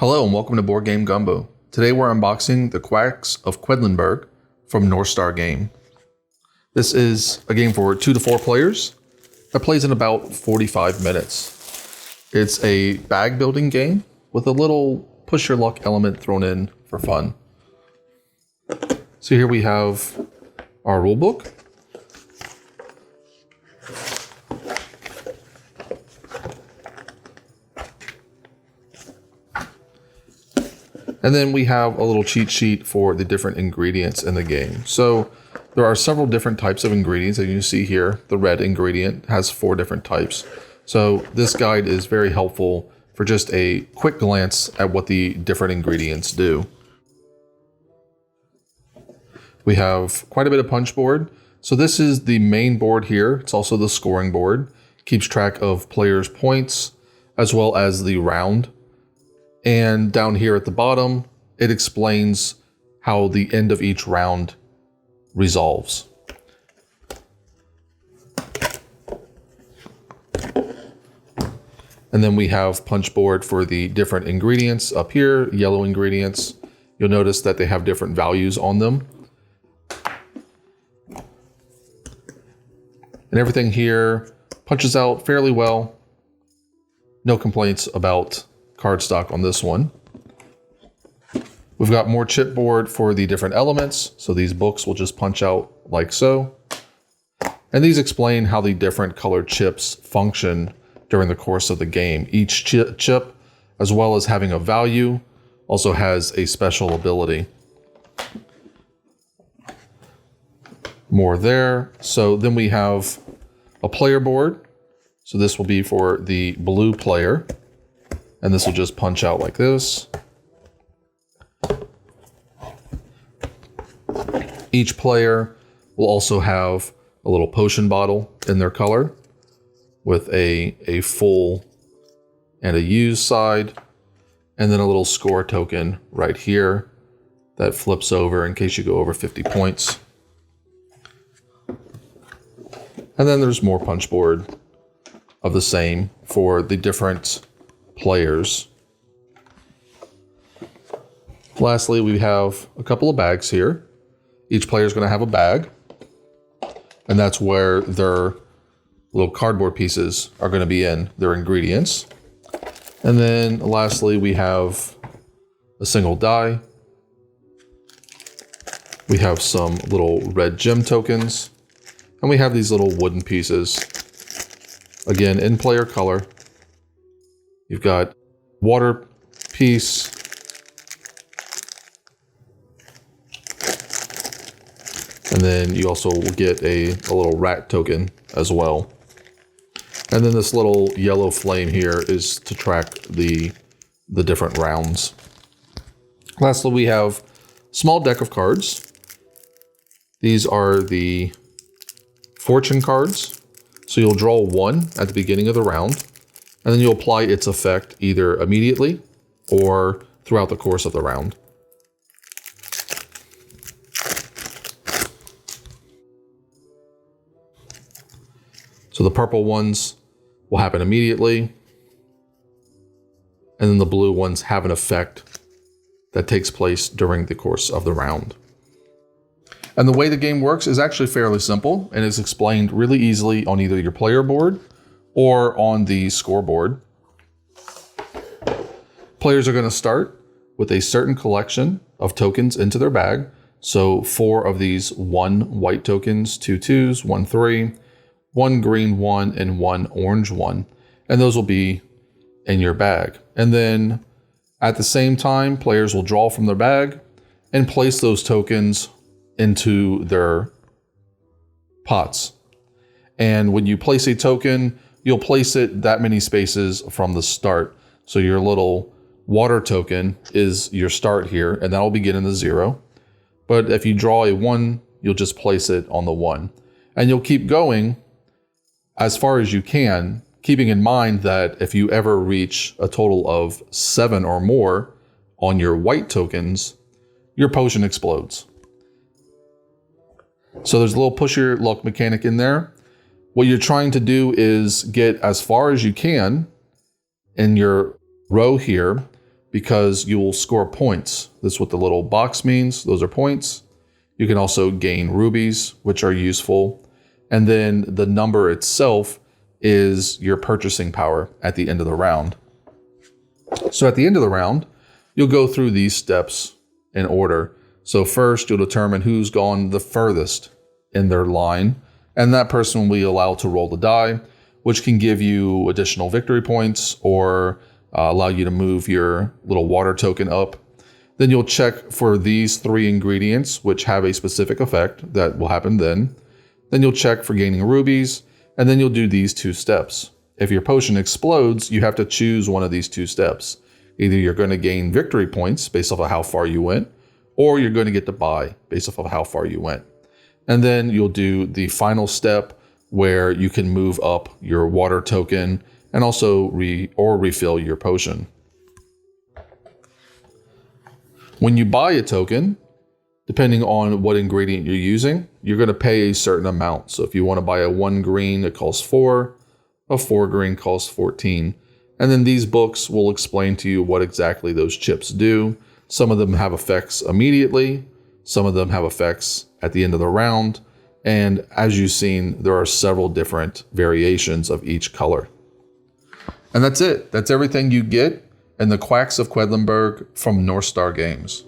Hello and welcome to Game Gumbo. Today we're unboxing the Quacks of Quedlinburg from North Star Game. This is a game for 2 to 4 players that plays in about 45 minutes. It's a bag building game with a little push your luck element thrown in for fun. So here we have our rule book. And then we have a little cheat sheet for the different ingredients in the game. So there are several different types of ingredients that you can see here. The red ingredient has 4 different types. So this guide is very helpful for just a quick glance at what the different ingredients do. We have quite a bit of punchboard. So this is the main board here. It's also the scoring board. Keeps track of players' points as well as the round. And down here at the bottom, it explains how the end of each round resolves. And then we have punchboard for the different ingredients up here, yellow ingredients. You'll notice that they have different values on them. And everything here punches out fairly well. No complaints about cardstock on this one. We've got more chipboard for the different elements. So these books will just punch out like so. And these explain how the different colored chips function during the course of the game. Each chip, as well as having a value, also has a special ability. More there. So then we have a player board. So this will be for the blue player. And this will just punch out like this. Each player will also have a little potion bottle in their color with a full and a used side, and then a little score token right here that flips over in case you go over 50 points. And then there's more punchboard of the same for the different players. Lastly, we have a couple of bags here. Each player is going to have a bag, and that's where their little cardboard pieces are going to be in, their ingredients. And then lastly, we have a single die. We have some little red gem tokens, and we have these little wooden pieces, again in player color. You've got water piece, and then you also will get a little rat token as well. And then this little yellow flame here is to track the different rounds. Lastly, we have a small deck of cards. These are the fortune cards. So you'll draw 1 at the beginning of the round, and then you'll apply its effect either immediately or throughout the course of the round. So the purple ones will happen immediately, and then the blue ones have an effect that takes place during the course of the round. And the way the game works is actually fairly simple and is explained really easily on either your player board or on the scoreboard. Players are going to start with a certain collection of tokens into their bag. So 4 of these 1 white tokens, 2 2s, 1 3, 1 green 1, and 1 orange 1. And those will be in your bag. And then at the same time, players will draw from their bag and place those tokens into their pots. And when you place a token, you'll place it that many spaces from the start. So your little water token is your start here, and that'll begin in the 0. But if you draw a 1, you'll just place it on the 1. And you'll keep going as far as you can, keeping in mind that if you ever reach a total of 7 or more on your white tokens, your potion explodes. So there's a little push your luck mechanic in there. What you're trying to do is get as far as you can in your row here because you will score points. That's what the little box means. Those are points. You can also gain rubies, which are useful. And then the number itself is your purchasing power at the end of the round. So at the end of the round, you'll go through these steps in order. So first, you'll determine who's gone the furthest in their line, and that person will be allowed to roll the die, which can give you additional victory points or allow you to move your little water token up. Then you'll check for these 3 ingredients, which have a specific effect that will happen then. Then you'll check for gaining rubies, and then you'll do these 2 steps. If your potion explodes, you have to choose one of these 2 steps. Either you're going to gain victory points based off of how far you went, or you're going to get to buy based off of how far you went. And then you'll do the final step where you can move up your water token and also refill your potion. When you buy a token, depending on what ingredient you're using, you're going to pay a certain amount. So if you want to buy a 1 green, it costs 4. A 4 green costs 14. And then these books will explain to you what exactly those chips do. Some of them have effects immediately. Some of them have effects at the end of the round. And as you've seen, there are several different variations of each color. And that's it. That's everything you get in the Quacks of Quedlinburg from North Star Games.